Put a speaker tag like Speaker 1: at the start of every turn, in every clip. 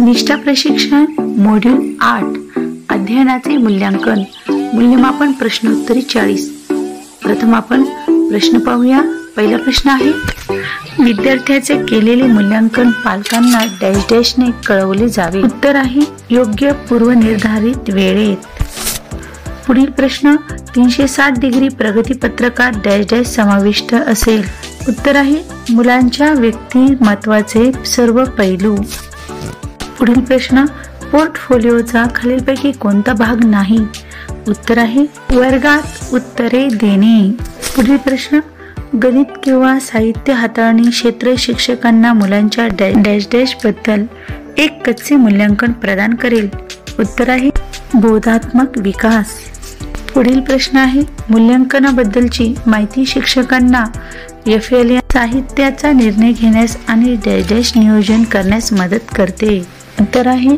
Speaker 1: निष्ठा प्रशिक्षण मॉड्यूल 8 अध्ययनाचे मूल्यांकन मूल्यमापन प्रश्नोत्तरी 40। प्रथम आपण प्रश्न पाहूया। पहिला प्रश्न आहे, विद्यार्थ्याचे केलेले मूल्यांकन पालकांना डॅश डॅशने कळवले जावे। उत्तर आहे योग्य पूर्वनिर्धारित वेळेत। पुढील प्रश्न, 360 डिग्री प्रगती पत्रकात डॅश डॅश समाविष्ट असेल। उत्तर आहे मुलांच्या व्यक्तिमत्वाचे सर्व पैलू। पुढील प्रश्न, पोर्टफोलिओचा खालीलपैकी कोणता भाग नाही। उत्तर आहे वर्गात उत्तरे देणे। पुढील प्रश्न, गणित किंवा साहित्य हाताळणी क्षेत्र शिक्षकांना मुलांच्या डॅश डॅश बद्दल एक कच्चे मूल्यांकन प्रदान करेल। उत्तर आहे बोधात्मक विकास। पुढील प्रश्न आहे, मूल्यांकनाबद्दलची माहिती शिक्षकांना FLN साहित्याचा निर्णय घेण्यास आणि डॅश डॅश नियोजन करण्यास मदत करते। उत्तर आहे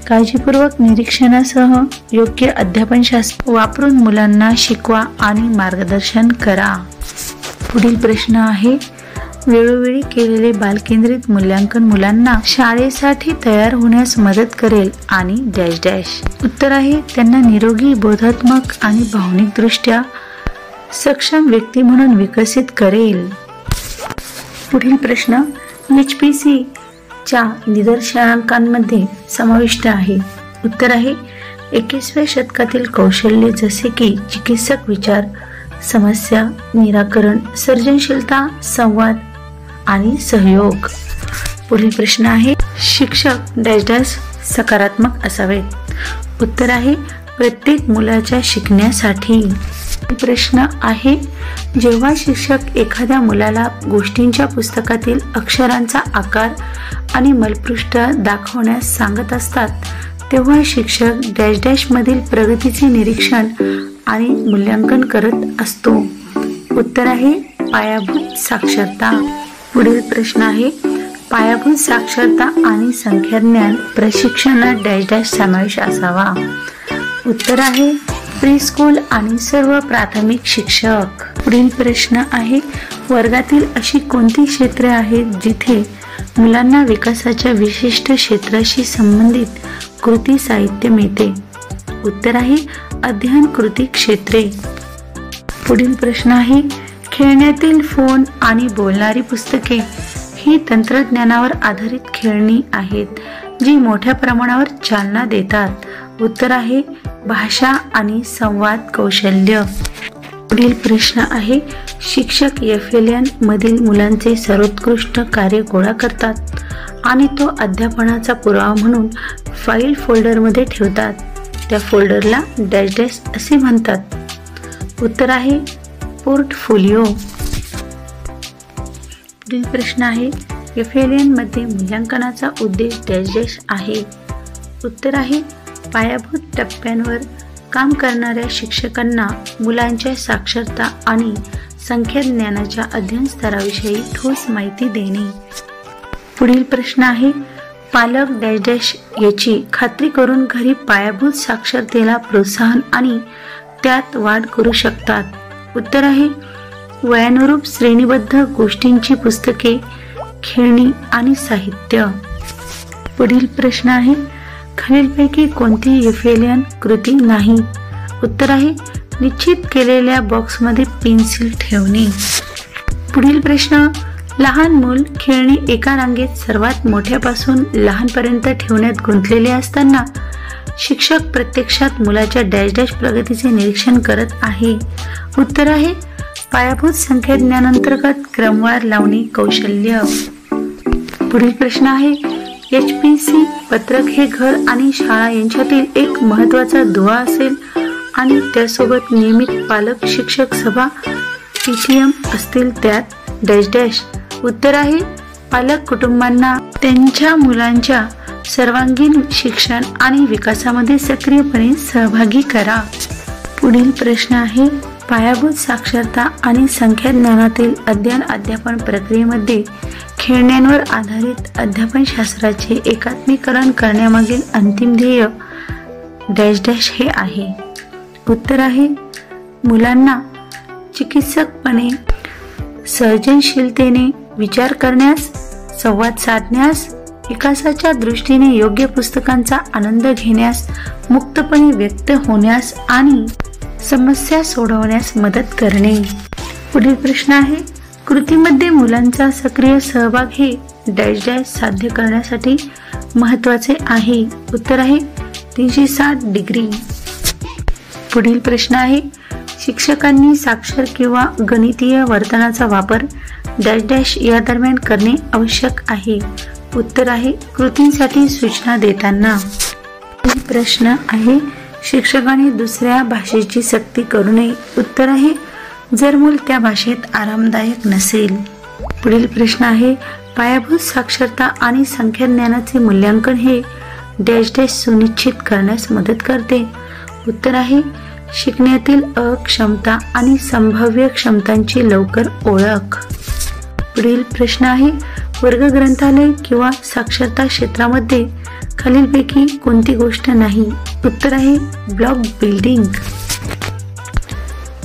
Speaker 1: काळजीपूर्वक निरीक्षणासह योग्य अध्यापनशास्त्र वापरून मुलांना शिकवा आणि मार्गदर्शन करा। पुढील प्रश्न आहे, वेळोवेळी केलेले बालकेंद्रित मूल्यांकन मुलांना शाळेसाठी तयार होण्यास मदत करेल आणि डॅश डॅश। उत्तर आहे त्यांना निरोगी, बोधात्मक आणि भावनिकदृष्ट्या सक्षम व्यक्ती म्हणून विकसित करेल। पुढील प्रश्न, HPC च्या निदर्शनांकांमध्ये समाविष्ट आहे। उत्तर आहे 21व्या शतकातील कौशल्य जसे की चिकित्सक विचार, समस्या निराकरण, सर्जनशीलता, संवाद आणि सहयोग। पुढील प्रश्न आहे, शिक्षक डॅश डॅश सकारात्मक असावेत। उत्तर आहे प्रत्येक मुलाच्या शिकण्यासाठी। प्रश्न आहे, जेव्हा शिक्षक एखाद्या मुलाला गोष्टींच्या पुस्तकातील अक्षरांचा आकार आणि मलपृष्ठ दाखवण्यास सांगत असतात तेव्हा शिक्षक डॅश डॅश मधील प्रगतीचे निरीक्षण आणि मूल्यांकन करत असतो। उत्तर आहे पायाभूत साक्षरता। पुढील प्रश्न आहे, पायाभूत साक्षरता आणि संख्याज्ञान प्रशिक्षणात डॅश डॅश समावेश असावा। उत्तर आहे प्री स्कूल आणि सर्व प्राथमिक शिक्षक। पुढील प्रश्न आहे, वर्गातील अशी कोणती क्षेत्रे आहेत जिथे मुलांना विकासाच्या विशिष्ट क्षेत्राशी संबंधित कृती साहित्य मिळते। उत्तर आहे अध्ययन कृती क्षेत्रे। पुढील प्रश्न आहे, खेळण्यातील फोन आणि बोलणारी पुस्तके ही तंत्रज्ञानावर आधारित खेळणी आहेत जी मोठ्या प्रमाणावर चालना देतात। उत्तर आहे भाषा आणि संवाद कौशल्य। पुढील प्रश्न आहे, शिक्षक FLN मधील मुलांचे सर्वोत्कृष्ट कार्य गोळा करतात आणि तो अध्यापनाचा पुरावा म्हणून फाईल फोल्डरमध्ये ठेवतात। त्या फोल्डरला डॅश डॅश असे म्हणतात। उत्तर आहे पोर्टफोलिओ। पुढील प्रश्न आहे, FLN मध्ये मूल्यांकनाचा उद्देश डॅश डॅश आहे। उत्तर आहे पायाभूत टप्प्यांवर काम करणाऱ्या शिक्षकांना मुलांच्या साक्षरता आणि संख्याज्ञानाच्या अध्ययन स्तराविषयी ठोस माहिती देणे। पुढील प्रश्न आहे, पालक डॅश डॅश याची खात्री करून घरी पायाभूत साक्षरतेला प्रोत्साहन आणि त्यात वाढ करू शकतात। उत्तर आहे वयानुरूप श्रेणीबद्ध गोष्टींची पुस्तके, खेळणी आणि साहित्य। पुढील प्रश्न आहे, खालीलपैकी कोणती FLN कृती नाही। उत्तर आहे निश्चित केलेल्या बॉक्समध्ये पेन्सिल ठेवणे। पुढील प्रश्न, लहान मूल खेळणी एका रांगेत सर्वात मोठ्यापासून लहानपर्यंत ठेवण्यात गुंतलेले असताना शिक्षक प्रत्यक्षात मुलाच्या डॅश डॅश प्रगतीचे निरीक्षण करत आहे। उत्तर आहे पायाभूत संख्याज्ञानांतर्गत क्रमवार लावणी कौशल्य। पुढील प्रश्न आहे, HPC पत्रक हे घर आणि शाळा यांच्यातील एक महत्त्वाचा दुवा असेल आणि त्यासोबत नियमित पालक शिक्षक सभा PTM असतील त्यात डॅश डॅश। उत्तर आहे पालक कुटुंबांना त्यांच्या मुलांच्या सर्वांगीण शिक्षण आणि विकासामध्ये सक्रियपणे सहभागी करा। पुढील प्रश्न आहे, पायाभूत साक्षरता आणि संख्याज्ञानातील अध्ययन अध्यापन प्रक्रियेमध्ये खेळण्यांवर आधारित अध्यापनशास्त्राचे एकात्मीकरण करण्यामागील अंतिम ध्येय डॅश डॅश हे आहे। उत्तर आहे मुलांना चिकित्सकपणे, सर्जनशीलतेने विचार करण्यास, संवाद साधण्यास, विकासाच्या दृष्टीने योग्य पुस्तकांचा आनंद घेण्यास, मुक्तपणे व्यक्त होण्यास आणि समस्या सोडवण्यास मदत करणे. पुढील प्रश्न आहे, कृतीमध्ये मुलांचा सक्रिय सहभाग हे डॅश डॅश साध्य करण्यासाठी महत्त्वाचे आहे. उत्तर आहे 360 डिग्री. पुढील प्रश्न आहे, शिक्षकांनी साक्षर किंवा गणितीय वर्तनाचा वापर डॅश डॅश या दरम्यान करणे आवश्यक आहे. उत्तर आहे कृतींसाठी सूचना देताना. पुढील प्रश्न आहे, शिक्षकांनी दुसऱ्या भाषेची सक्ती करू नये. उत्तर आहे जर मूल त्या भाषेत आरामदायक नसेल. पुढील प्रश्न आहे, पायाभूत साक्षरता आणि संख्याज्ञानाचे मूल्यांकन हे डॅश डॅश सुनिश्चित करण्यास मदत करते. उत्तर आहे शिकण्यातील अक्षमता आणि संभाव्य क्षमतांची लवकर ओळख. पुढील प्रश्न आहे, वर्ग ग्रंथालय किंवा साक्षरता क्षेत्रामध्ये खालीलपैकी कोणती गोष्ट नाही. उत्तर आहे ब्लॉक बिल्डिंग.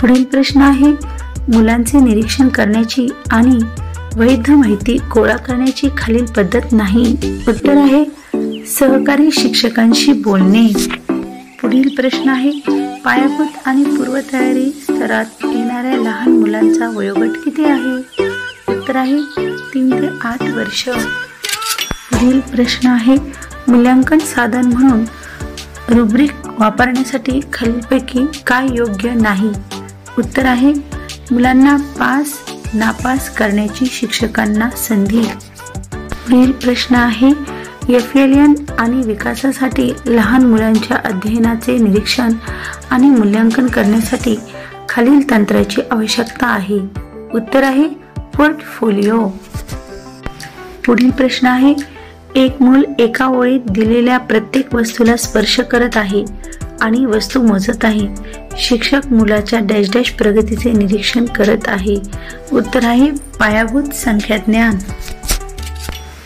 Speaker 1: पुढील प्रश्न आहे, मुलांचे निरीक्षण करण्याची आणि वैध माहिती गोळा करण्याची खालील पद्धत नाही. उत्तर आहे सहकारी शिक्षकांशी बोलणे. पुढील प्रश्न आहे, पायाभूत आणि पूर्वतयारी स्तरात येणाऱ्या लहान मुलांचा वयोगट किती आहे. उत्तर आहे 3 ते 8 वर्ष. पुढील प्रश्न आहे, मूल्यांकन साधन म्हणून रुब्रिक वापरण्यासाठी खालीलपैकी काय योग्य नाही. उत्तर आहे मुलांना पास नापास करण्याची शिक्षकांना संधी. पुढील प्रश्न आहे, FLN आणि विकासासाठी लहान मुलांच्या अध्ययनाचे निरीक्षण आणि मूल्यांकन करण्यासाठी खालील तंत्राची आवश्यकता आहे. उत्तर आहे पोर्टफोलिओ. पुढील प्रश्न आहे, एक मूल एका ओळीत दिलेल्या प्रत्येक वस्तूला स्पर्श करत आहे आणि वस्तू मोजत आहे. शिक्षक मुलाच्या डॅश डॅश प्रगतीचे निरीक्षण करत आहे. उत्तर आहे पायाभूत संख्याज्ञान.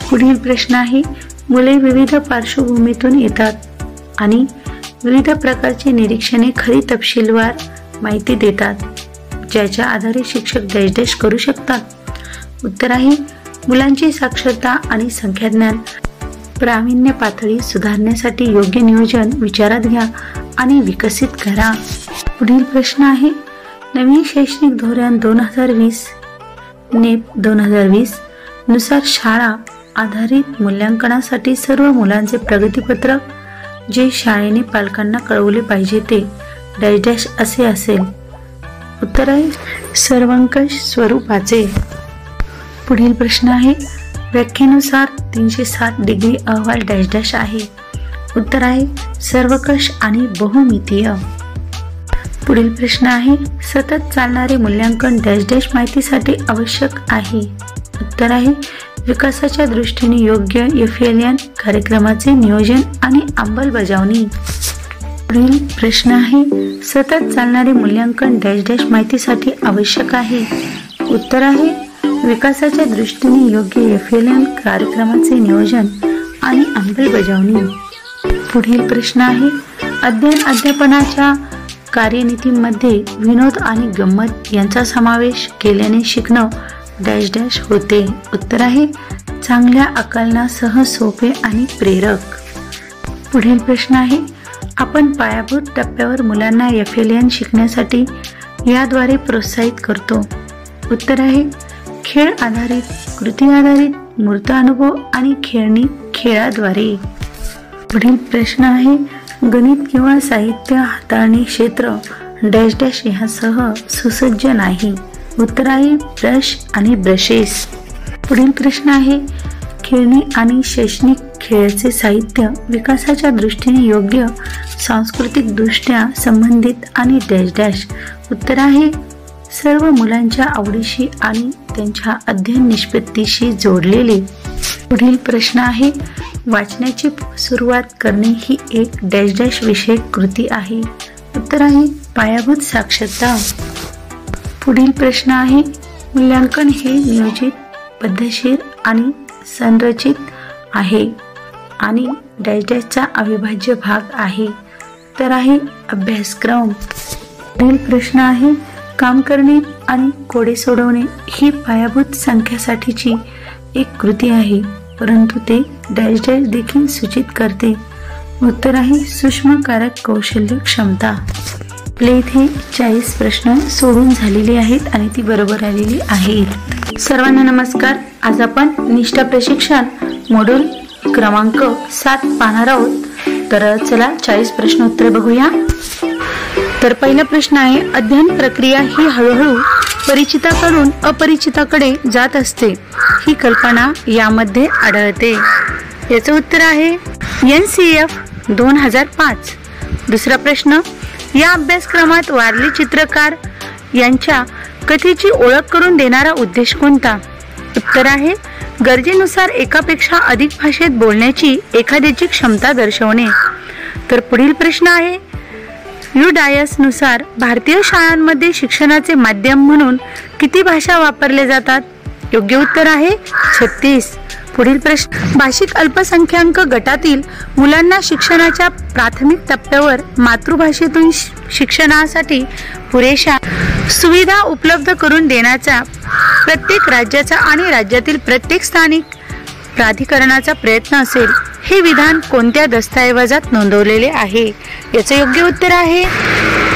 Speaker 1: पुढील प्रश्न आहे, मुले विविध पार्श्वभूमीतून येतात आणि विविध प्रकारची निरीक्षणे खरी तपशीलवार माहिती देतात, ज्याच्या आधारे शिक्षक डॅश डॅश करू शकतात. उत्तर आहे मुलांची साक्षरता आणि संख्याज्ञान प्रावीण्य पातळी सुधारण्यासाठी योग्य नियोजन विचारात घ्या आणि विकसित करा. पुढील प्रश्न आहे, नवीन शैक्षणिक धोरण 2020 नेप 2020 नुसार शाळा आधारित मूल्यांकनासाठी सर्व मुलांचे प्रगतीपत्रक जे शाळेने पालकांना कळवले पाहिजे ते डॅश डॅश असे असेल. उत्तर आहे सर्वंकष स्वरूपाचे. पुढील प्रश्न आहे, व्याख्येनुसार 360 डिग्री अहवाल डॅश डॅश आहे. उत्तर आहे सर्वकष आणि बहुमितीय. पुढील प्रश्न आहे, सतत चालणारे मूल्यांकन डॅश डॅश माहितीसाठी आवश्यक आहे. उत्तर आहे विकासाच्या दृष्टीने योग्य FLN कार्यक्रमाचे नियोजन आणि अंमलबजावणी. पुढील प्रश्न आहे, सतत चालणारे मूल्यांकन डॅश डॅश माहितीसाठी आवश्यक आहे. उत्तर आहे विकासाच्या दृष्टीने योग्य FLN कार्यक्रमाचे नियोजन आणि अंमलबजावणी. पुढील प्रश्न आहे, अध्यापनाच्या कार्यनीतीमध्ये विनोद आणि गंमत यांचा समावेश केल्याने शिकणं डॅश डॅश होते. उत्तर आहे चांगल्या आकलनासह सोपे आणि प्रेरक. पुढील प्रश्न आहे, आपण पायाभूत टप्प्यावर मुलांना FLN शिकण्यासाठी याद्वारे प्रोत्साहित करतो. उत्तर आहे खेळ आधारित, कृती आधारित, मूर्त अनुभव आणि खेळणी खेळाद्वारे. पुढील प्रश्न आहे, गणित किंवा साहित्य हाताळणी क्षेत्र डॅश डॅश यासह सुसज्ज नाही. उत्तर आहे ब्रश आणि ब्रशेस. पुढील प्रश्न आहे, खेळणी आणि शैक्षणिक खेळाचे साहित्य विकासाच्या दृष्टीने योग्य, सांस्कृतिक दृष्ट्या संबंधित आणि डॅश डॅश. उत्तर आहे सर्व मुलांच्या आवडीशी आणि त्यांच्या अध्ययन निष्पत्तीशी जोडलेले. पुढील प्रश्न आहे, वाचनाची सुरुवात करणे ही एक डॅश डॅश विषयक कृती आहे. उत्तर आहे पायाभूत साक्षरता. पुढील प्रश्न आहे, मूल्यांकन हे नियोजित, पद्धतशीर आणि संरचित आहे आणि डॅश डॅशचा अविभाज्य भाग आहे. तर आहे अभ्यासक्रम. पुढील प्रश्न आहे, काम करणे आणि कोडे सोडवणे ही पायाभूत संख्यासाठीची एक कृती आहे. परंतु ते डॅश डॅश देखील सूचित करते. उत्तर आहे सूक्ष्मकारक कौशल्य क्षमता. आपले इथे 40 प्रश्न सोडून झालेले आहेत आणि ती बरोबर आलेली आहेत. सर्वांना नमस्कार. आज आपण निष्ठा प्रशिक्षण मॉड्यूल क्रमांक 7 पाहणार आहोत. तर चला 40 प्रश्न उत्तरे बघूया. तर पहिला प्रश्न आहे, अध्ययन प्रक्रिया ही हळूहळू परिचिताकडून अपरिचिताकडे जात असते, ही कल्पना यामध्ये आढळते. याचं उत्तर आहे NCF 2005. दुसरा प्रश्न, या अभ्यासक्रमात वारली चित्रकार यांच्या कथेची ओळख करून देणारा उद्देश कोणता? उत्तर आहे गरजेनुसार एकापेक्षा अधिक भाषेत बोलण्याची एखाद्याची क्षमता दर्शवणे. तर पुढील प्रश्न आहे, UDIAS नुसार भारतीय शाळांमध्ये शिक्षणाचे माध्यम म्हणून किती भाषा वापरले जातात? योग्य उत्तर आहे 36. पुढील प्रश्न, भाषिक अल्पसंख्याक गटातील मुलांना शिक्षणाच्या प्राथमिक टप्प्यावर मातृभाषेतून शिक्षणासाठी पुरेशा सुविधा उपलब्ध करून देण्याचा प्रत्येक राज्याचा आणि राज्यातील प्रत्येक स्थानिक प्राधिकरणाचा प्रयत्न असेल, हे विधान कोणत्या दस्तऐवजात नोंदवलेले आहे? याचे योग्य उत्तर आहे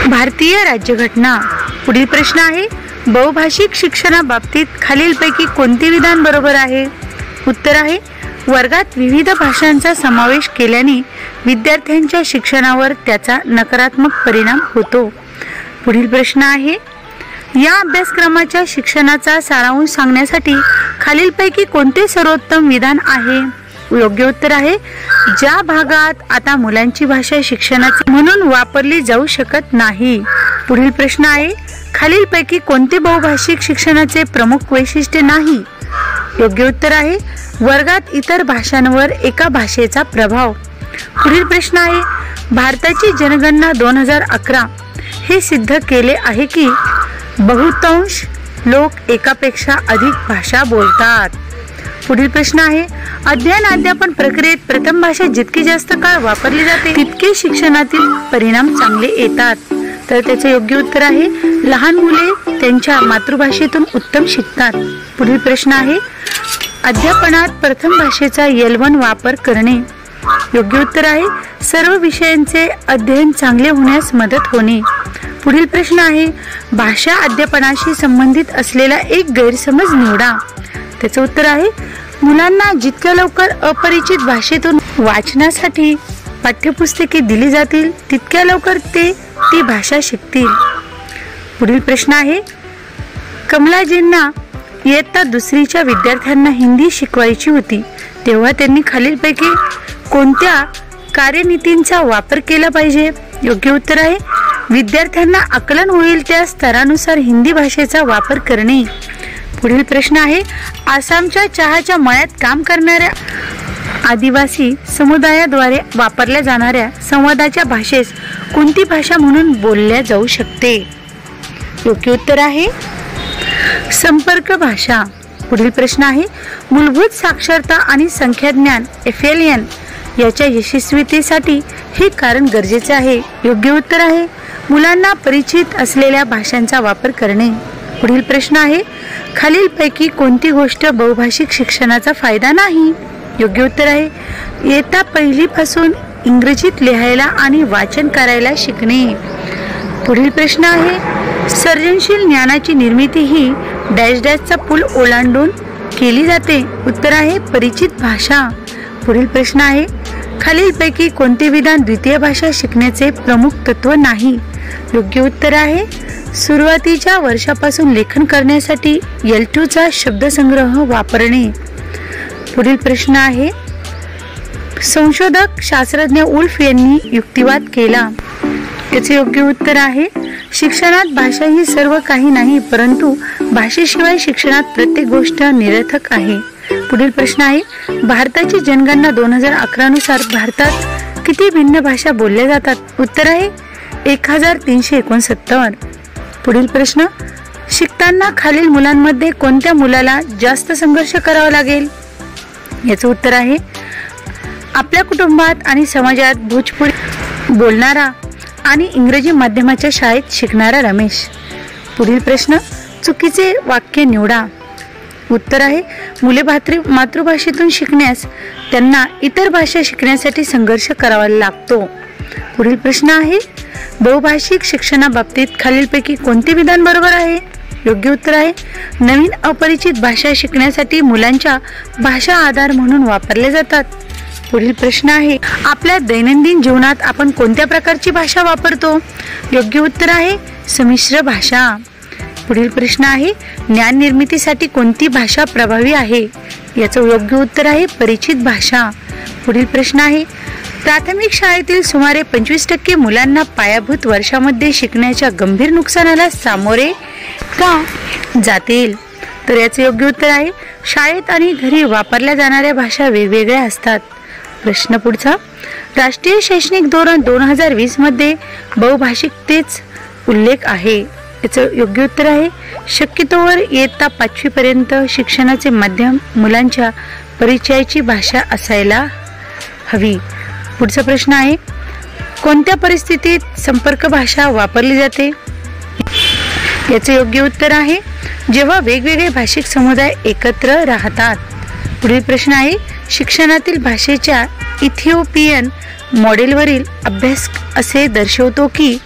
Speaker 1: भारतीय राज्यघटना. पुढील प्रश्न आहे, बहुभाषिक शिक्षणाबाबतीत खालीलपैकी कोणते विधान बरोबर आहे? उत्तर आहे वर्गात विविध भाषांचा समावेश केल्याने विद्यार्थ्यांच्या शिक्षणावर त्याचा नकारात्मक परिणाम होतो. पुढील प्रश्न आहे, या अभ्यासक्रमाच्या शिक्षणाचा सारांश सांगण्यासाठी खालीलपैकी कोणते सर्वोत्तम विधान आहे? योग्य उत्तर आहे ज्या भागात आता मुलांची भाषा शिक्षणाची म्हणून वापरली जाऊ शकत नाही. पुढील प्रश्न आहे, खालीलपैकी कोणते बहुभाषिक शिक्षणाचे प्रमुख वैशिष्ट्य नाही? योग्य उत्तर आहे वर्गात इतर भाषांवर एका भाषेचा प्रभाव. पुढील प्रश्न आहे, भारताची जनगणना 2011 हे सिद्ध केले आहे की बहुतांश लोक एकापेक्षा अधिक भाषा बोलतात. पुढील प्रश्न आहे, अध्ययन अध्यापन प्रक्रियेत प्रथम भाषा जितकी जास्त काळ वापरली जाते तितके शिक्षणातील परिणाम चांगले येतात. तर त्याचे योग्य उत्तर आहे लहान मुले त्यांच्या मातृभाषेतून उत्तम शिकतात. पुढील प्रश्न आहे, अध्यापनात प्रथम भाषेचा L1 वापर करणे. योग्य उत्तर आहे सर्व विषयांचे अध्ययन चांगले होण्यास मदत होणे. पुढील प्रश्न आहे, भाषा अध्यापनाशी संबंधित असलेला एक गैरसमज निवडा. त्याचं उत्तर आहे मुलांना जितक्या लवकर अपरिचित भाषेतून वाचनासाठी पाठ्यपुस्तके दिली जातील तितक्या लवकर ते ती भाषा शिकतील. पुढील प्रश्न आहे, कमलाजींना इयत्ता 2रीच्या विद्यार्थ्यांना हिंदी शिकवायची होती तेव्हा त्यांनी खालीलपैकी कोणत्या कार्यनीतींचा वापर केला पाहिजे? योग्य उत्तर आहे विद्यार्थ्यांना आकलन होईल त्या स्तरानुसार हिंदी भाषेचा वापर करणे. पुढील प्रश्न आहे, आसामच्या चहाच्या मळ्यात काम करणाऱ्या आदिवासी समुदायाद्वारे वापरल्या जाणाऱ्या संवादाच्या भाषेस कोणती भाषा म्हणून बोलल्या जाऊ शकते? योग्य उत्तर आहे संपर्क भाषा. पुढील प्रश्न आहे, मूलभूत साक्षरता आणि संख्याज्ञान FLN याच्या यशस्वीतेसाठी हे कारण गरजेचे आहे. योग्य उत्तर आहे मुलांना परिचित असलेल्या भाषांचा वापर करणे. पुढील प्रश्न आहे, खालीलपैकी कोणती गोष्ट बहुभाषिक शिक्षणाचा फायदा नाही? योग्य उत्तर आहे इयत्ता 1ली पासून इंग्रजीत लिहायला आणि वाचन करायला शिकणे. पुढील प्रश्न आहे, सर्जनशील ज्ञानाची निर्मिती ही डॅश डॅशचा पूल ओलांडून केली जाते. उत्तर आहे परिचित भाषा. पुढील प्रश्न आहे, खालीलपैकी कोणते विधान द्वितीय भाषा शिकण्याचे प्रमुख तत्व नाही? योग्य उत्तर आहे सुरुवातीच्या वर्षापासून लेखन करण्यासाठी L2चा शब्दसंग्रह वापरणे. पुढील प्रश्न आहे, संशोधक शास्त्रज्ञ उल्फ यांनी युक्तिवाद केला. याचे योग्य उत्तर आहे शिक्षणात भाषा ही सर्व काही नाही, परंतु भाषेशिवाय शिक्षणात प्रत्येक गोष्ट निरर्थक आहे. पुढील प्रश्न आहे, भारताची जनगणना 2011 नुसार भारतात किती भिन्न भाषा बोलल्या जातात? उत्तर आहे 1369. पुढील प्रश्न, शिकताना खालील मुलांमध्ये कोणत्या मुलाला जास्त संघर्ष करावा लागेल? याचं उत्तर आहे आपल्या कुटुंबात आणि समाजात भोजपुरी बोलणारा आणि इंग्रजी माध्यमाच्या शाळेत शिकणारा रमेश. पुढील प्रश्न, चुकीचे वाक्य निवडा. उत्तर आहे मुले मातृभाषेतून शिकण्यास त्यांना इतर भाषा शिकण्यासाठी संघर्ष करावा लागतो. पुढील प्रश्न आहे बहुभाषिक शिक्षणाबाबतीत खालीलपैकी कोणते विधान बरोबर आहे? योग्य उत्तर आहे नवीन अपरिचित भाषा शिकण्यासाठी मुलांच्या भाषा आधार म्हणून वापरले जातात. पुढील प्रश्न आहे आपल्या दैनंदिन जीवनात आपण कोणत्या प्रकारची भाषा वापरतो? योग्य उत्तर आहे संमिश्र भाषा. पुढील प्रश्न आहे ज्ञान निर्मितीसाठी कोणती भाषा प्रभावी आहे? याचं योग्य उत्तर आहे परिचित भाषा. पुढील प्रश्न आहे प्राथमिक शाळेतील सुमारे 25% मुलांना पायाभूत वर्षामध्ये शिकण्याच्या गंभीर नुकसानाला सामोरे का जातील? तर याचे योग्य उत्तर आहे शाळेत आणि घरी वापरल्या जाणाऱ्या भाषा वेगवेगळ्या असतात. प्रश्न पुढचा राष्ट्रीय शैक्षणिक धोरण 2020 मध्ये बहुभाषिकतेच उल्लेख आहे. याचं योग्य उत्तर आहे शक्यतोवर इयत्ता 5वी पर्यंत शिक्षणाचे माध्यम मुलांच्या परिचयाची भाषा असायला हवी. पुढचा प्रश्न आहे कोणत्या परिस्थितीत संपर्क भाषा वापरली जाते? याचे योग्य उत्तर आहे जेव्हा वेगवेगळे भाषिक समुदाय एकत्र राहतात. पुढील प्रश्न आहे शिक्षणातील भाषेच्या इथिओपियन मॉडेलवरील अभ्यास असे दर्शवतो की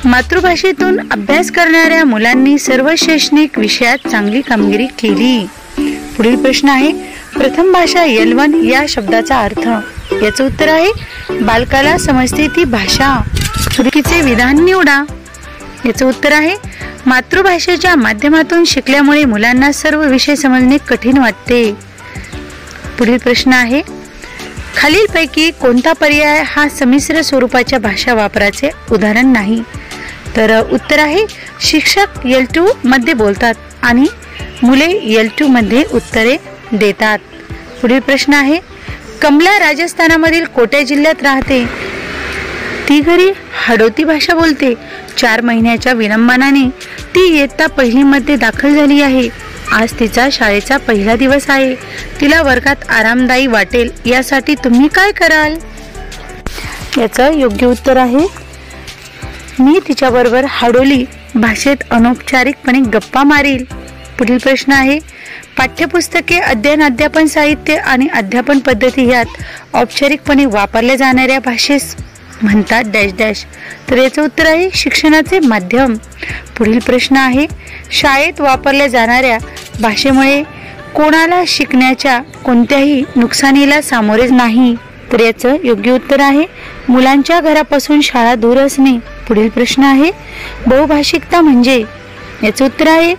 Speaker 1: मातृभाषेतून अभ्यास करणाऱ्या मुलांनी सर्व शैक्षणिक विषयात चांगली कामगिरी केली. पुढील प्रश्न आहे प्रथम भाषा L1 या शब्दाचा अर्थ? याचं उत्तर आहे बालकाला समजते ती भाषा. चुकीचे विधान निवडा. याचं उत्तर आहे मातृभाषेच्या माध्यमातून शिकल्यामुळे मुलांना सर्व विषय समजणे कठीण वाटते. पुढील प्रश्न आहे खालीलपैकी कोणता पर्याय हा संमिश्र स्वरूपाच्या भाषा वापराचे उदाहरण नाही? तर उत्तर आहे शिक्षक L2 मध्ये बोलतात आणि मुले L2 मध्ये उत्तरे देतात. पुढील प्रश्न आहे कमला राजस्थानामधील कोट्या जिल्ह्यात राहते. ती घरी हाडोती भाषा बोलते. 4 महिन्याच्या विलंबाने ती इयत्ता 1 मध्ये दाखल झाली आहे. आज तिचा शाळेचा पहिला दिवस आहे. तिला वर्गात आरामदायी वाटेल यासाठी तुम्ही काय कराल? याचं योग्य उत्तर आहे मी तिच्याबरोबर हाडोली भाषेत अनौपचारिकपणे गप्पा मारील. पुढील प्रश्न आहे पाठ्यपुस्तके अध्यापन साहित्य आणि अध्यापन पद्धती यात औपचारिकपणे वापरल्या जाणाऱ्या भाषेस म्हणतात डॅश डॅश. तर याचं उत्तर आहे शिक्षणाचे माध्यम. पुढील प्रश्न आहे शाळेत वापरल्या जाणाऱ्या भाषेमुळे कोणाला शिकण्याच्या कोणत्याही नुकसानीला सामोरे नाही? तर याचं योग्य उत्तर आहे मुलांच्या घरापासून शाळा दूर असणे. पुढील प्रश्न आहे बहुभाषिकता म्हणजे? याचं उत्तर आहे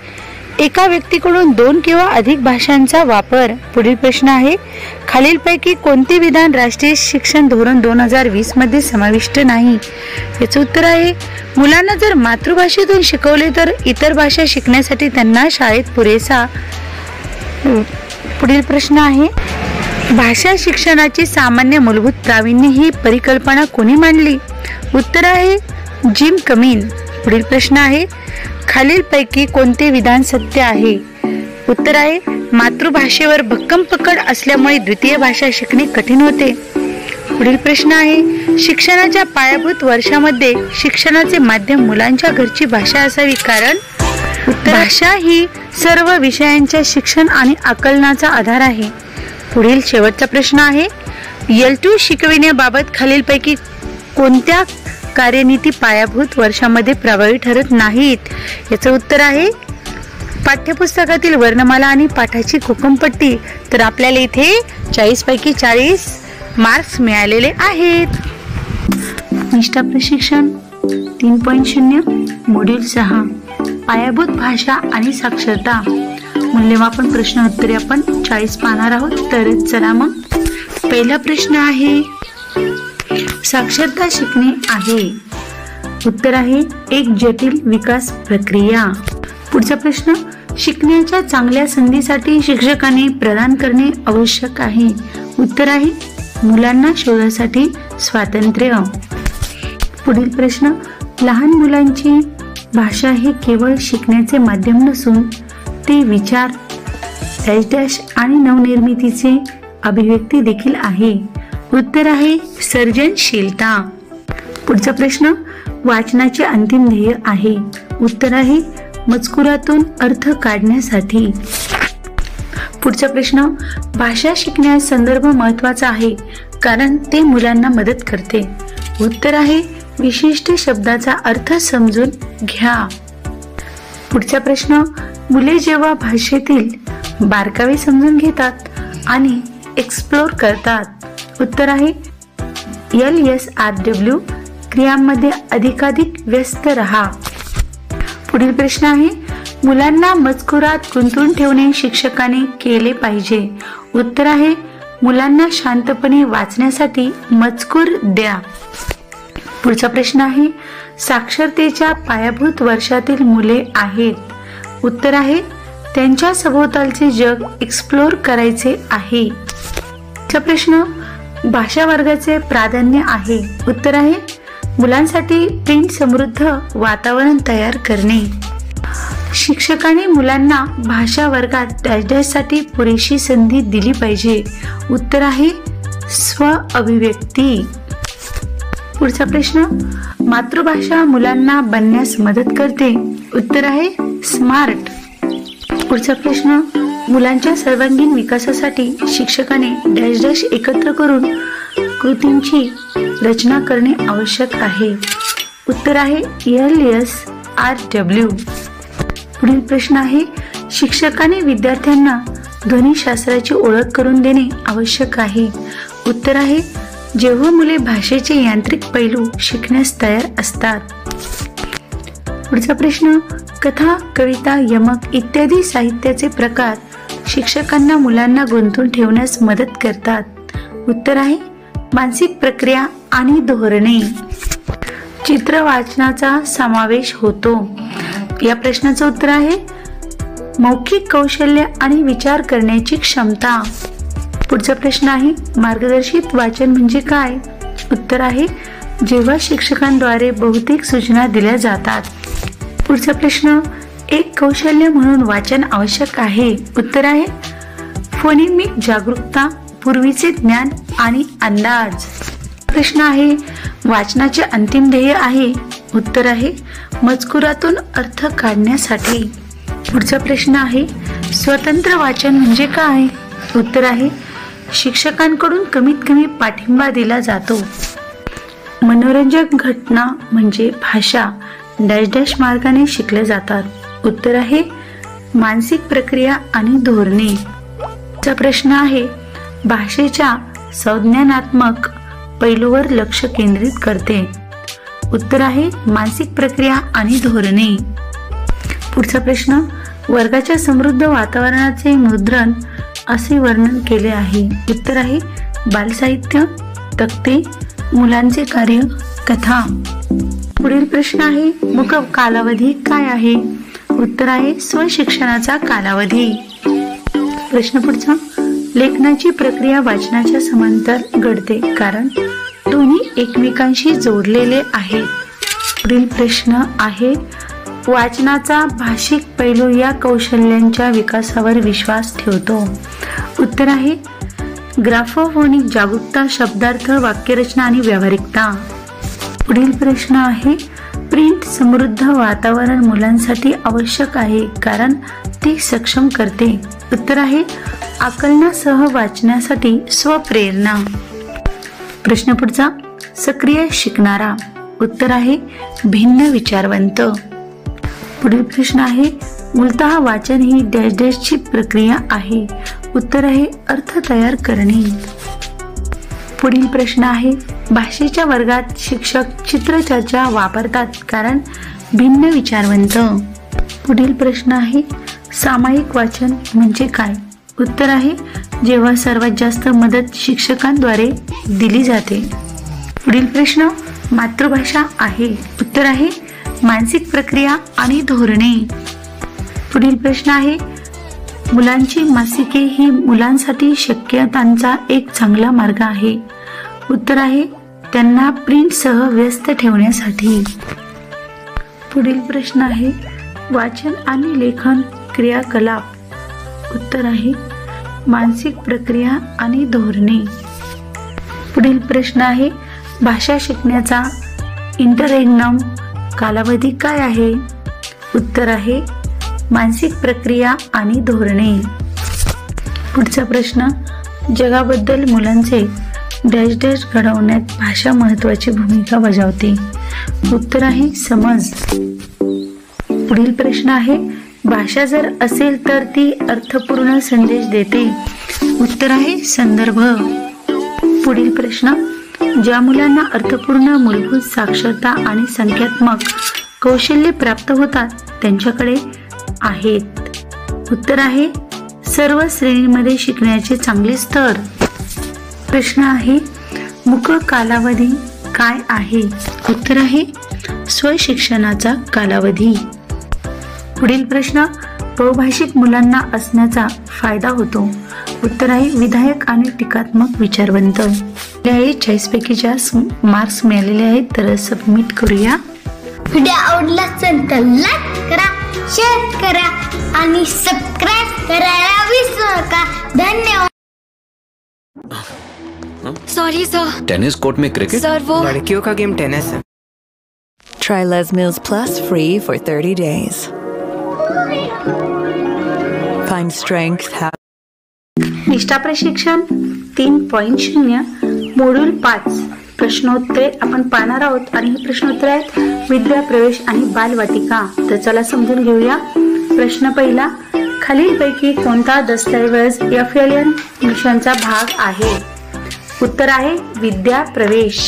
Speaker 1: एका व्यक्तीकडून 2 किंवा अधिक भाषांचा वापर. पुढील प्रश्न आहे खालीलपैकी कोणते विधान राष्ट्रीय शिक्षण धोरण 2020 मध्ये समाविष्ट नाही? याचं उत्तर आहे मुलांना जर मातृभाषेतून शिकवले तर इतर भाषा शिकण्यासाठी त्यांना शाळेत पुरेसा. पुढील प्रश्न आहे भाषा शिक्षणाची सामान्य मूलभूत प्रावीण्य ही परिकल्पना कोणी मांडली? उत्तर आहे जिम कमीन. पुढील प्रश्न आहे खालीलपैकी कोणते विधान सत्य आहे? उत्तर आहे मातृभाषेवर भक्कम पकड असल्यामुळे द्वितीय भाषा शिकणे कठीण होते. पुढील प्रश्न आहे शिक्षणाच्या पायाभूत वर्षामध्ये शिक्षणाचे माध्यम मुलांच्या घरची भाषा असावी कारण? उत्तर भाषा ही सर्व विषयांच्या शिक्षण आणि आकलनाचा आधार आहे. पुढील शेवटचा प्रश्न आहे L2 शिकविण्याबाबत खालीलपैकी कोणत्या कार्यनीती पायाभूत वर्षामध्ये प्रभावी ठरत नाहीत? याचं उत्तर आहे पाठ्यपुस्तकातील वर्णमाला आणि पाठाची कोकमपट्टी. तर आपल्याला इथे 40 पैकी 40 मार्क्स मिळालेले आहेत. निष्ठा प्रशिक्षण 3.0 मॉड्यूल 6 पायाभूत भाषा आणि साक्षरता मूल्यमापन प्रश्न उत्तरे आपण 40 पाहणार आहोत. तर चला मग पहिला प्रश्न आहे साक्षरता शिकणे आहे. उत्तर आहे एक जटिल विकास प्रक्रिया. पुढचा प्रश्न शिकण्याच्या चांगल्या संधीसाठी शिक्षकांनी प्रदान करणे आवश्यक आहे. उत्तर आहे मुलांना शोधासाठी स्वातंत्र्य. पुढील प्रश्न लहान मुलांची भाषा हे केवळ शिकण्याचे माध्यम नसून ते विचार डॅश डॅश आणि नवनिर्मितीचे अभिव्यक्ती देखील आहे. उत्तर आहे सर्जनशीलता. पुढचा प्रश्न वाचनाचे अंतिम ध्येय आहे. उत्तर आहे मजकुरातून अर्थ काढण्यासाठी. पुढचा प्रश्न, भाषा शिकण्यास संदर्भ महत्त्वाचा आहे कारण ते मुलांना मदत करते. उत्तर आहे विशिष्ट शब्दाचा अर्थ समजून घ्या. पुढचा प्रश्न, मुले जेव्हा भाषेतील बारकावे समजून घेतात आणि एक्सप्लोर करतात. उत्तर आहे LSRW, क्रियांमध्ये अधिकाधिक व्यस्त राहा. पुढील प्रश्न आहे, मुलांना मजकुरात गुंतवून ठेवणे शिक्षकाने केले पाहिजे. उत्तर आहे मुलांना शांतपणे वाचण्यासाठी मजकूर द्या. पुढचा प्रश्न आहे, साक्षरतेच्या पायाभूत वर्षातील मुले आहेत. उत्तर आहे त्यांच्या सभोवतालचे जग एक्सप्लोर करायचे आहे. पुढचा प्रश्न, भाषा वर्गाचे प्राधान्य आहे. उत्तर आहे मुलांसाठी प्रिंट समृद्ध वातावरण तयार करणे. शिक्षकाने मुलांना भाषा वर्गात डॅश डॅश साठी पुरेशी संधी दिली पाहिजे. उत्तर आहे स्व अभिव्यक्ती. पुढचा प्रश्न, मातृभाषा मुलांना बनण्यास मदत करते. उत्तर आहे स्मार्ट. पुढचा प्रश्न, मुलांच्या सर्वांगीण विकासासाठी शिक्षकाने डॅश डॅश एकत्र करून कृतींची रचना करणे आवश्यक आहे. उत्तर आहे LSRW. पुढील प्रश्न आहे, शिक्षकाने विद्यार्थ्यांना ध्वनिशास्त्राची ओळख करून देणे आवश्यक आहे. उत्तर आहे जेव्हा मुले भाषेचे यांत्रिक पैलू शिकण्यास तयार असतात. पुढचा प्रश्न, कथा, कविता, यमक इत्यादी साहित्याचे प्रकार शिक्षकांना मुलांना गुंतवून ठेवण्यास मदत करतात. उत्तर आहे मानसिक प्रक्रिया आणि धोरणे. चित्र वाचनाचा समावेश होतो. या प्रश्नाचं उत्तर आहे मौखिक कौशल्य आणि विचार करण्याची क्षमता. पुढचा प्रश्न आहे, मार्गदर्शित वाचन म्हणजे काय. उत्तर आहे जेव्हा शिक्षकांद्वारे बहुतेक सूचना दिल्या जातात. पुढचा प्रश्न, एक कौशल्य म्हणून वाचन आवश्यक आहे. उत्तर आहे फोनेमिक जागरूकता, पूर्वीचे ज्ञान आणि अंदाज. प्रश्न आहे, वाचनाचे अंतिम ध्येय आहे. उत्तर आहे मजकुरातून अर्थ काढण्यासाठी. पुढचा प्रश्न आहे, स्वतंत्र वाचन म्हणजे काय. उत्तर आहे शिक्षकांकडून कमीत कमी पाठिंबा दिला जातो. मनोरंजक घटना म्हणजे भाषा डॅश डॅश मार्गाने शिकल्या जातात. उत्तर आहे मानसिक प्रक्रिया आणि धोरणे. चा प्रश्न आहे, भाषेच्या संज्ञानात्मक पैलूवर लक्ष केंद्रित करते. उत्तर आहे मानसिक प्रक्रिया आणि धोरणे. पुढचा प्रश्न, वर्गाच्या समृद्ध वातावरणाचे मुद्रण असे वर्णन केले आहे. उत्तर आहे बालसाहित्य, तक्ते, मुलांचे कार्य, कथा. पुढील प्रश्न आहे, मुख कालावधी काय आहे. उत्तर आहे स्वशिक्षणाचा कालावधी. प्रश्न पुढचा, लेखनाची प्रक्रिया वाचनाच्या समांतर घडते कारण दोन्ही एकमेकांशी जोडलेले आहेत. पुढील प्रश्न आहे, वाचनाचा भाषिक पैलू या कौशल्यांच्या विकासावर विश्वास ठेवतो. उत्तर आहे ग्राफोफोनिक जागरूकता, शब्दार्थ, वाक्यरचना आणि व्यावहारिकता. पुढील प्रश्न आहे, प्रिंट समृद्ध वातावरण मुलांसाठी आवश्यक आहे कारण ते सक्षम करते. उत्तर आहे आकलनासह वाचण्यासाठी स्वप्रेरणा. प्रश्न पुढचा, सक्रिय शिकणारा. उत्तर आहे भिन्न विचारवंत. पुढील प्रश्न आहे, मूलतः वाचन ही डॅश डॅशची प्रक्रिया आहे. उत्तर आहे अर्थ तयार करणे. पुढील प्रश्न आहे, भाषेच्या वर्गात शिक्षक चित्रचर्चा वापरतात कारण भिन्न विचारवंत. पुढील प्रश्न आहे, सामायिक वाचन म्हणजे काय. उत्तर आहे जेव्हा सर्वात जास्त मदत शिक्षकांद्वारे दिली जाते. पुढील प्रश्न, मातृभाषा आहे. उत्तर आहे मानसिक प्रक्रिया आणि धोरणे. पुढील प्रश्न आहे, मुलांची मासिके ही मुलांसाठी शक्यतांचा एक चांगला मार्ग आहे. उत्तर आहे त्यांना प्रिंटसह व्यस्त ठेवण्यासाठी. पुढील प्रश्न आहे, वाचन आणि लेखन क्रियाकलाप. उत्तर आहे मानसिक प्रक्रिया आणि धोरणे. पुढील प्रश्न आहे, भाषा शिकण्याचा इंटररेग्नम कालावधी काय आहे. उत्तर आहे मानसिक प्रक्रिया आणि धोरणे. पुढचा प्रश्न, जगाबद्दल मुलांचे डॅश डॅश घडवण्यात भाषा महत्त्वाची भूमिका बजावते. उत्तर आहे समज. पुढील प्रश्न आहे, भाषा जर असेल तर ती अर्थपूर्ण संदेश देते. उत्तर आहे संदर्भ. पुढील प्रश्न, ज्या मुलांना अर्थपूर्ण मूलभूत साक्षरता आणि संख्यात्मक कौशल्य प्राप्त होतात त्यांच्याकडे आहेत. उत्तर आहे सर्व श्रेणींमध्ये शिकण्याचे चांगले स्तर. प्रश्न आहे, मुक कालावधी काय आहे? उत्तर आहे स्वशिक्षणाचा कालावधी. पुढील प्रश्न, बहुभाषिक मुलांना असण्याचा फायदा होतो. उत्तर आहे विधायक आणि टीकात्मक विचारवंत. 40 पैकी जास्त मार्क्स मिळालेले आहेत, तर सबमिट करूया.
Speaker 2: व्हिडिओ आवडला असेल तर लाईक करा, शेअर करा आणि सबस्क्राइब करायला विसरू नका. धन्यवाद.
Speaker 3: Sorry sir.
Speaker 4: टेनिस कोर्ट में क्रिकेट?
Speaker 3: सर वो
Speaker 5: लड़कियों का गेम टेनिस है.
Speaker 6: Try Les Mills Plus free for 30 days. Find strength.
Speaker 1: निष्ठा प्रशिक्षण 3.0 मॉड्यूल 5 प्रश्नोत्तरे आपण पाहणार आहोत आणि हे प्रश्नोत्तर आहेत विद्या प्रवेश आणि बालवाटिका. तर चला समजून घेऊया. प्रश्न पहिला, खालीलपैकी कोणता दस्तऐवज FLN मिशनचा भाग आहे? उत्तर आहे विद्या प्रवेश.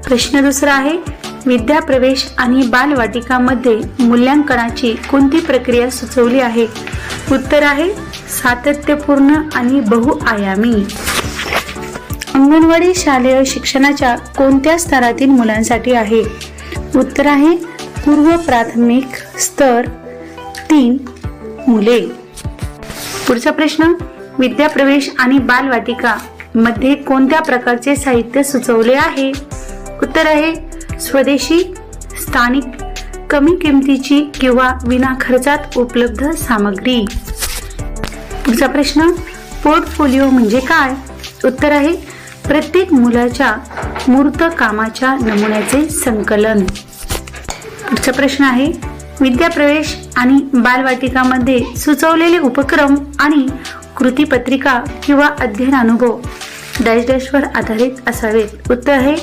Speaker 1: प्रश्न दुसरा आहे, विद्या प्रवेश आणि बालवाटिकामध्ये मूल्यांकनाची कोणती प्रक्रिया सुचवली आहे? उत्तर आहे सातत्यपूर्ण आणि बहुआयामी. अंगणवाडी शालेय शिक्षणाच्या कोणत्या स्तरातील मुलांसाठी आहे? उत्तर आहे पूर्व प्राथमिक स्तर 3 मुले. पुढचा प्रश्न, विद्या प्रवेश आणि बालवाटिका मध्ये कोणत्या प्रकारचे साहित्य सुचवले आहे? उत्तर आहे स्वदेशी, स्थानिक, कमी किमतीची किंवा विना खर्चात उपलब्ध सामग्री. पुढचा प्रश्न, पोर्टफोलिओ म्हणजे काय? उत्तर आहे प्रत्येक मुलाच्या मूर्त कामाच्या नमुन्याचे संकलन. पुढचा प्रश्न आहे, विद्या प्रवेश आणि बालवाटिकामध्ये सुचवलेले उपक्रम आणि कृतीपत्रिका किंवा अध्ययन अनुभव डॅश डॅशवर आधारित असावेत. उत्तर आहे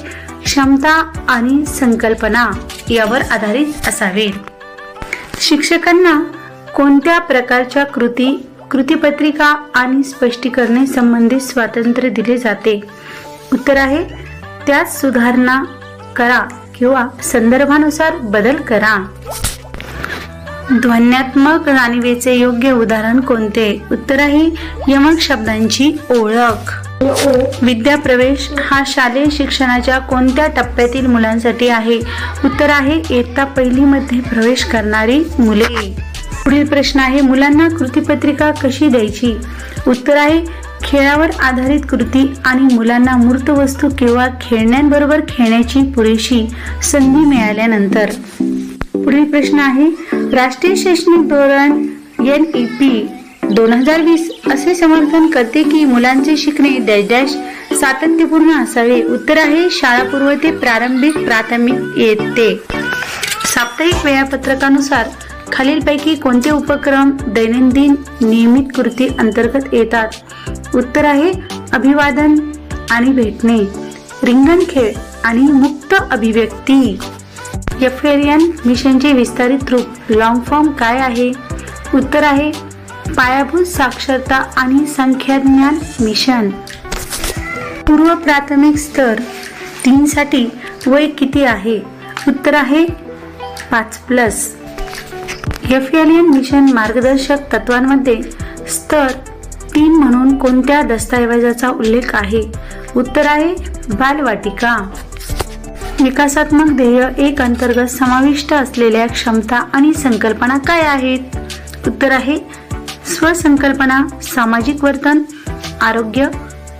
Speaker 1: क्षमता आणि संकल्पना यावर आधारित असावेत. शिक्षकांना कोणत्या प्रकारच्या कृतीपत्रिका आणि स्पष्टीकरणे संबंधित स्वातंत्र्य दिले जाते? उत्तर आहे त्यात सुधारणा करा किंवा संदर्भानुसार बदल करा. ध्वन्यात्मक जाणीवेचे योग्य उदाहरण कोणते? उत्तर आहे यमक शब्दांची ओळख. विद्या प्रवेश हा शालेय शिक्षणाच्या कोणत्या टप्प्यातील मुलांसाठी आहे? उत्तर आहे इयत्ता 1 मध्ये प्रवेश करणारी मुले. पुढील प्रश्न आहे, मुलांना कृतीपत्रिका कशी द्यायची? उत्तर आहे खेळावर आधारित कृती आणि मुलांना मूर्त वस्तू किंवा खेळण्यांबरोबर खेळण्याची पुरेशी संधी मिळाल्यानंतर. पुढील प्रश्न आहे, राष्ट्रीय शैक्षणिक धोरण NEP 2020 असे समर्थन करते की मुलांचे शिकणे डॅश डॅश सातत्यपूर्ण असावे. उत्तर आहे शाळापूर्व ते प्रारंभिक प्राथमिक इयत्ते. साप्ताहिक वेळापत्रकानुसार खालीलपैकी कोणते उपक्रम दैनंदिन नियमित कृती अंतर्गत येतात? उत्तर आहे अभिवादन आणि भेटणे, रिंगण खेळ आणि मुक्त अभिव्यक्ती. FLN मिशनचे विस्तारित रूप लॉंग फॉर्म काय आहे? उत्तर आहे पायाभूत साक्षरता आणि संख्याज्ञान मिशन. पूर्व प्राथमिक स्तर 3 साठी वय किती आहे? उत्तर आहे 5+. FLN मिशन मार्गदर्शक तत्वांमध्ये स्तर 3 म्हणून कोणत्या दस्तऐवजाचा उल्लेख आहे? उत्तर आहे बालवाटिका. विकासात्मक ध्येय 1 अंतर्गत समाविष्ट असलेल्या क्षमता आणि संकल्पना काय आहेत? उत्तर आहे स्वसंकल्पना, सामाजिक वर्तन, आरोग्य,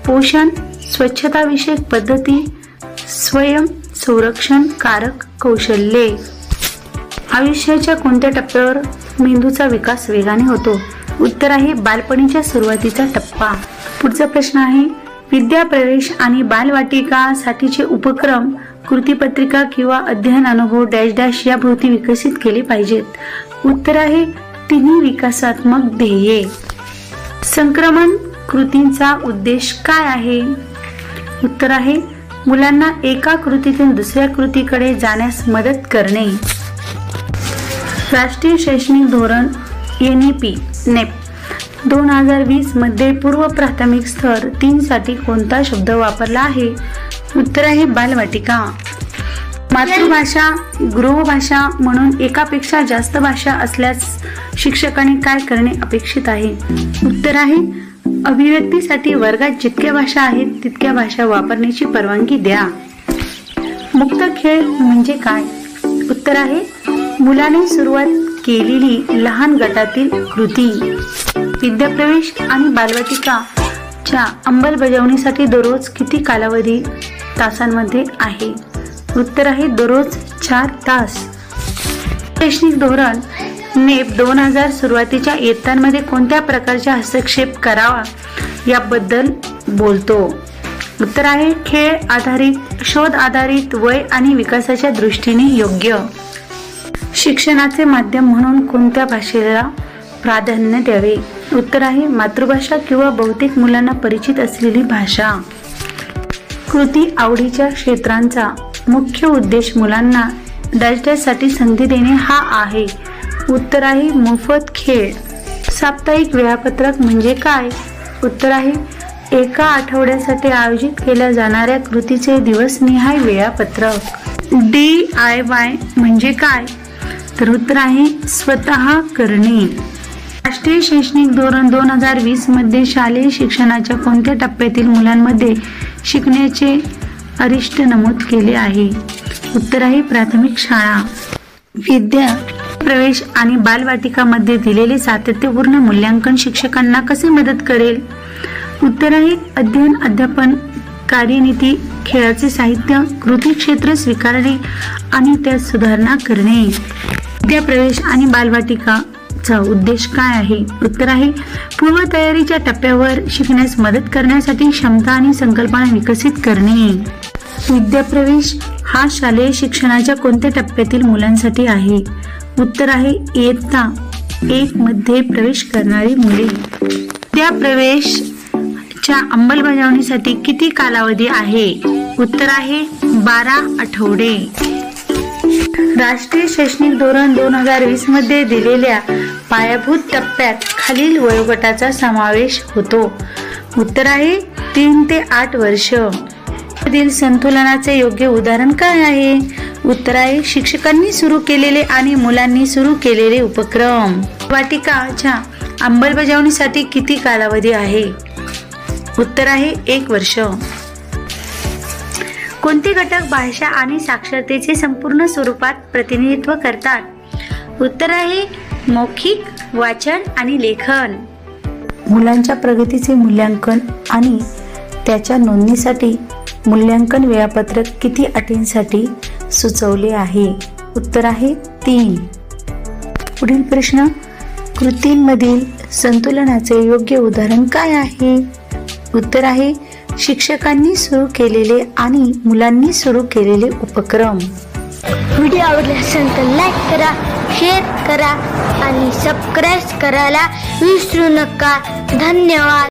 Speaker 1: पोषण, स्वच्छता विषयक पद्धती, स्वयं संरक्षण कारक कौशल्ये. आयुष्याच्या कोणत्या टप्प्यावर मेंदूचा विकास वेगाने होतो? उत्तर आहे बालपणीच्या सुरुवातीचा टप्पा. पुढचा प्रश्न आहे, विद्या प्रवेश आणि बालवाटिका साठीचे उपक्रम, कृतीपत्रिका किंवा अध्ययन अनुभव डॅश डॅश या भोवती विकसित केले पाहिजेत. उत्तर आहे तिन्ही विकासात्मक ध्येये. संक्रमण कृतींचा उद्देश काय आहे? उत्तर आहे मुलांना एका कृतीतून दुसऱ्या कृतीकडे जाण्यास मदत करणे. राष्ट्रीय शैक्षणिक धोरण NEP 2020 मध्ये पूर्व प्राथमिक स्तर 3 साठी कोणता शब्द वापरला आहे? उत्तर आहे बालवाटिका. मातृभाषा गृहभाषा म्हणून एकापेक्षा जास्त भाषा असल्यास शिक्षकांनी काय करणे अपेक्षित आहे? उत्तर आहे अभिव्यक्तीसाठी वर्गात जितक्या भाषा आहेत तितक्या भाषा वापरण्याची परवानगी द्या. मुक्त खेळ म्हणजे काय? उत्तर आहे मुलाने सुरुवात केलेली लहान गटातील कृती. विद्याप्रवेश आणि बालवाटिकाच्या अंमलबजावणीसाठी दररोज किती कालावधी तासांमध्ये आहे? उत्तर आहे दररोज 4 तास. शैक्षणिक धोरण NEP 2000 सुरुवातीच्या इयत्तांमध्ये कोणत्या प्रकारचा हस्तक्षेप करावा याबद्दल बोलतो? उत्तर आहे खेळ आधारित, शोध आधारित, वय आणि विकासाच्या दृष्टीने योग्य. शिक्षणाचे माध्यम म्हणून कोणत्या भाषेला प्राधान्य द्यावे? उत्तर आहे मातृभाषा किंवा बहुतेक मुलांना परिचित असलेली भाषा. कृती आवडीच्या क्षेत्रांचा मुख्य उद्देश मुलांना साठी संधी देणे हा आहे. उत्तर आहे मोफत खेळ. साप्ताहिक वेळापत्रक म्हणजे काय? उत्तर आहे एका आठवड्यासाठी आयोजित केल्या जाणाऱ्या कृतीचे दिवसनिहाय वेळापत्रक. DIY म्हणजे काय? तर उत्तर आहे स्वतः करणे. राष्ट्रीय शैक्षणिक धोरण 2020 मध्ये शालेय शिक्षणाच्या कोणत्या टप्प्यातील मुलांमध्ये शिकण्याचे अरिष्ट नमूद केले आहे? उत्तर आहे प्राथमिक शाळा. विद्या प्रवेश आणि बालवाटिकामध्ये दिलेले सातत्यपूर्ण मूल्यांकन शिक्षकांना कसे मदत करेल? उत्तर आहे अध्ययन, अध्यापन, कार्यनीती, खेळाचे साहित्य, कृती क्षेत्र स्वीकारणे आणि त्यात सुधारणा करणे. विद्याप्रवेश आणि बालवाटिकाचा उद्देश काय आहे? उत्तर आहे पूर्वतयारीच्या टप्प्यावर शिकण्यास मदत करण्यासाठी क्षमता आणि संकल्पना विकसित करणे. विद्याप्रवेश हा शालेय शिक्षणाच्या कोणत्या टप्प्यातील मुलांसाठी आहे? उत्तर आहे इयत्ता 1 मध्ये प्रवेश करणारी मुले. विद्याप्रवेशच्या अंमलबजावणीसाठी किती कालावधी आहे? उत्तर आहे 12 आठवडे. राष्ट्रीय शैक्षणिक धोरण 2020 मध्ये दिलेल्या पायाभूत टप्प्यात खालील वयोगटाचा समावेश होतो. उत्तर आहे 3 ते 8 वर्ष. यातील संतुलनाचे योग्य उदाहरण काय आहे? उत्तर आहे शिक्षकांनी सुरू केलेले आणि मुलांनी सुरू केलेले उपक्रम. वाटिकाच्या अंमलबजावणीसाठी किती कालावधी आहे? उत्तर आहे 1 वर्ष. कोणते घटक भाषा आणि साक्षरतेचे संपूर्ण स्वरूपात प्रतिनिधित्व करतात? उत्तर आहे मौखिक, वाचन आणि लेखन. मुलांच्या प्रगतीचे मूल्यांकन आणि त्याच्या नोंदणीसाठी मूल्यांकन वेळापत्रक किती अटींसाठी सुचवले आहे? उत्तर आहे 3. पुढील प्रश्न कृतींमधील संतुलनाचे योग्य उदाहरण काय आहे? उत्तर आहे शिक्षकांनी सुरू केलेले आणि मुलांनी सुरू केलेले उपक्रम.
Speaker 2: व्हिडिओ आवडला असेल तर लाईक करा, शेअर करा आणि सबस्क्राईब करायला विसरू नका. धन्यवाद.